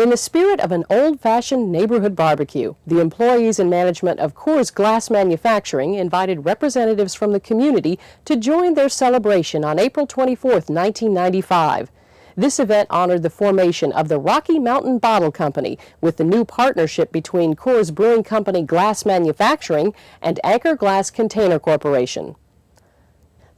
In the spirit of an old-fashioned neighborhood barbecue, the employees and management of Coors Glass Manufacturing invited representatives from the community to join their celebration on April 24, 1995. This event honored the formation of the Rocky Mountain Bottle Company with the new partnership between Coors Brewing Company Glass Manufacturing and Anchor Glass Container Corporation.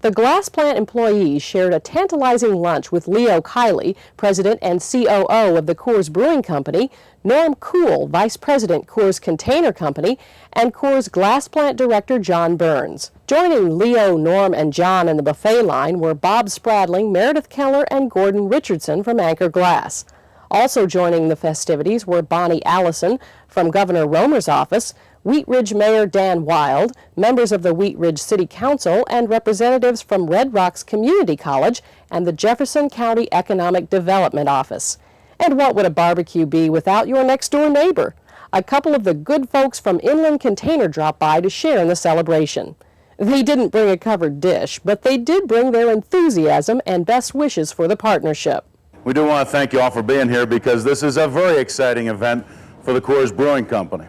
The glass plant employees shared a tantalizing lunch with Leo Kiley, president and COO of the Coors Brewing Company, Norm Kuhl, vice president, Coors Container Company, and Coors Glass Plant director John Burns. Joining Leo, Norm, and John in the buffet line were Bob Spradling, Meredith Keller, and Gordon Richardson from Anchor Glass. Also joining the festivities were Bonnie Allison from Governor Romer's office, Wheat Ridge Mayor Dan Wild, members of the Wheat Ridge City Council, and representatives from Red Rocks Community College and the Jefferson County Economic Development Office. And what would a barbecue be without your next-door neighbor? A couple of the good folks from Inland Container dropped by to share in the celebration. They didn't bring a covered dish, but they did bring their enthusiasm and best wishes for the partnership. We do want to thank you all for being here because this is a very exciting event for the Coors Brewing Company.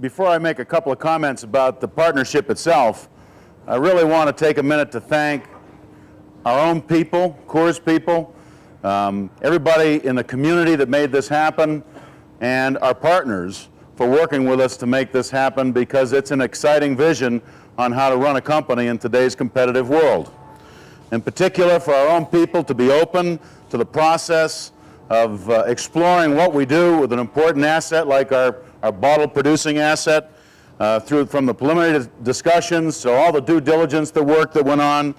Before I make a couple of comments about the partnership itself, I really want to take a minute to thank our own people, Coors people, everybody in the community that made this happen, and our partners for working with us to make this happen because it's an exciting vision on how to run a company in today's competitive world. In particular, for our own people to be open to the process of exploring what we do with an important asset like our bottle producing asset, from the preliminary discussions to all the due diligence, the work that went on,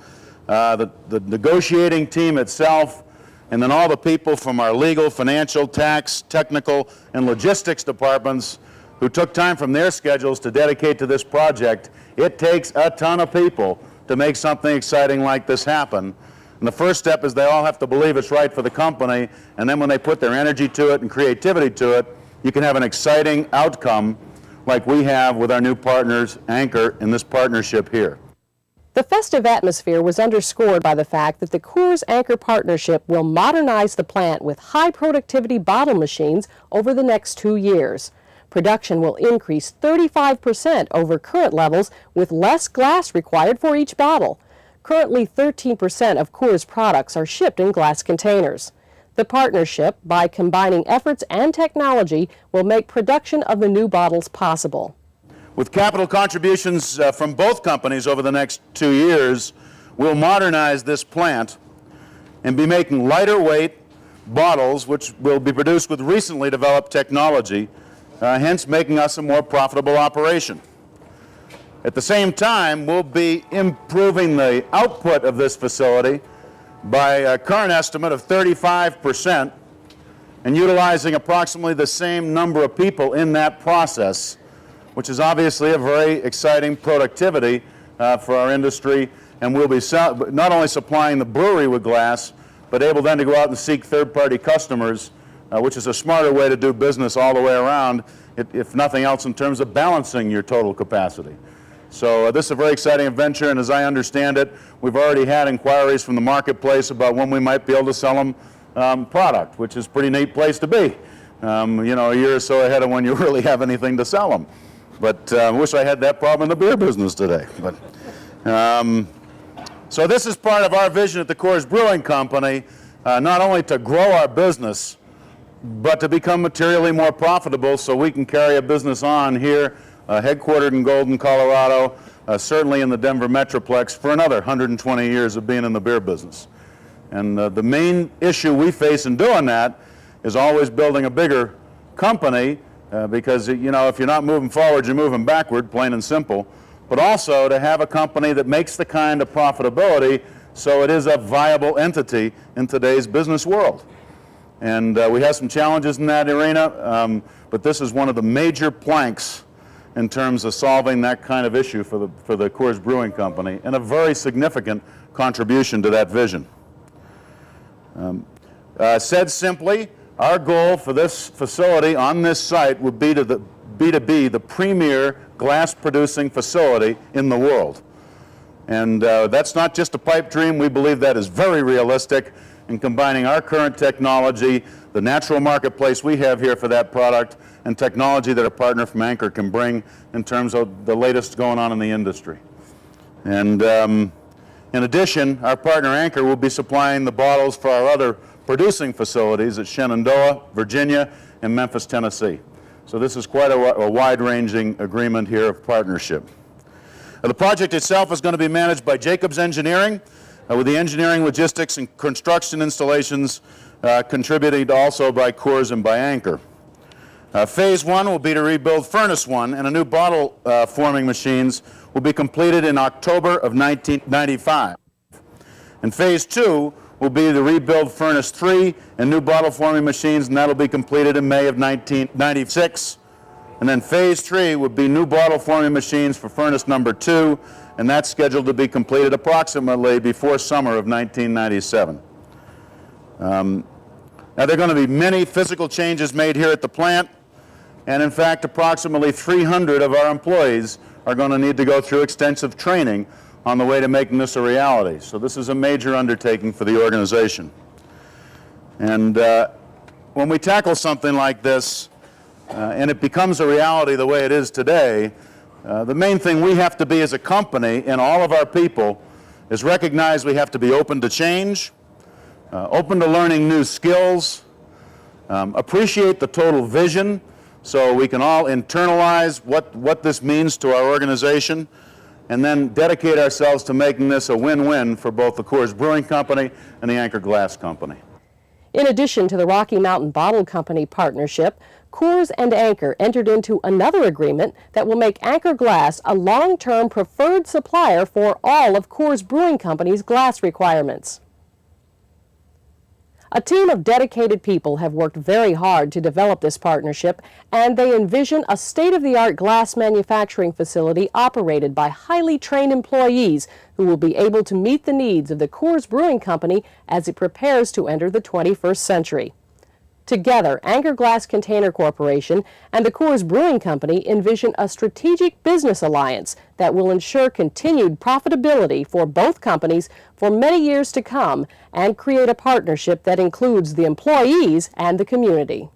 the negotiating team itself, and then all the people from our legal, financial, tax, technical, and logistics departments who took time from their schedules to dedicate to this project. It takes a ton of people to make something exciting like this happen. And the first step is they all have to believe it's right for the company, and then when they put their energy to it and creativity to it, you can have an exciting outcome like we have with our new partners, Anchor, in this partnership here. The festive atmosphere was underscored by the fact that the Coors Anchor partnership will modernize the plant with high-productivity bottle machines over the next 2 years. Production will increase 35% over current levels with less glass required for each bottle. Currently, 13% of Coors products are shipped in glass containers. The partnership, by combining efforts and technology, will make production of the new bottles possible. With capital contributions from both companies over the next 2 years, we'll modernize this plant and be making lighter weight bottles, which will be produced with recently developed technology, hence making us a more profitable operation. At the same time, we'll be improving the output of this facility by a current estimate of 35% and utilizing approximately the same number of people in that process, which is obviously a very exciting productivity for our industry. And we'll be not only supplying the brewery with glass, but able then to go out and seek third-party customers, which is a smarter way to do business all the way around, if nothing else in terms of balancing your total capacity. So this is a very exciting venture, and as I understand it, we've already had inquiries from the marketplace about when we might be able to sell them product, which is a pretty neat place to be. You know, a year or so ahead of when you really have anything to sell them. But I wish I had that problem in the beer business today. But, so this is part of our vision at the Coors Brewing Company, not only to grow our business, but to become materially more profitable so we can carry a business on here, headquartered in Golden, Colorado, certainly in the Denver Metroplex for another 120 years of being in the beer business. And the main issue we face in doing that is always building a bigger company because, you know, if you're not moving forward, you're moving backward, plain and simple. But also to have a company that makes the kind of profitability so it is a viable entity in today's business world. And we have some challenges in that arena, but this is one of the major planks in terms of solving that kind of issue for the Coors Brewing Company, and a very significant contribution to that vision. Said simply, our goal for this facility on this site would be to be the premier glass producing facility in the world. And that's not just a pipe dream. We believe that is very realistic, in combining our current technology, the natural marketplace we have here for that product, and technology that a partner from Anchor can bring in terms of the latest going on in the industry. And in addition, our partner Anchor will be supplying the bottles for our other producing facilities at Shenandoah, Virginia, and Memphis, Tennessee. So this is quite a wide-ranging agreement here of partnership. The project itself is going to be managed by Jacobs Engineering, with the engineering, logistics, and construction installations contributed also by Coors and by Anchor. Phase 1 will be to rebuild Furnace 1, and a new bottle forming machines will be completed in October of 1995. And Phase 2 will be to rebuild Furnace 3 and new bottle forming machines, and that will be completed in May of 1996. And then Phase 3 would be new bottle forming machines for Furnace number 2, and that's scheduled to be completed approximately before summer of 1997. Now, there are going to be many physical changes made here at the plant, and in fact, approximately 300 of our employees are going to need to go through extensive training on the way to making this a reality. So this is a major undertaking for the organization. And when we tackle something like this, and it becomes a reality the way it is today, the main thing we have to be as a company and all of our people is recognize we have to be open to change, open to learning new skills, appreciate the total vision so we can all internalize what this means to our organization, and then dedicate ourselves to making this a win-win for both the Coors Brewing Company and the Anchor Glass Company. In addition to the Rocky Mountain Bottle Company partnership, Coors and Anchor entered into another agreement that will make Anchor Glass a long-term preferred supplier for all of Coors Brewing Company's glass requirements. A team of dedicated people have worked very hard to develop this partnership, and they envision a state-of-the-art glass manufacturing facility operated by highly trained employees who will be able to meet the needs of the Coors Brewing Company as it prepares to enter the 21st century. Together, Anchor Glass Container Corporation and the Coors Brewing Company envision a strategic business alliance that will ensure continued profitability for both companies for many years to come and create a partnership that includes the employees and the community.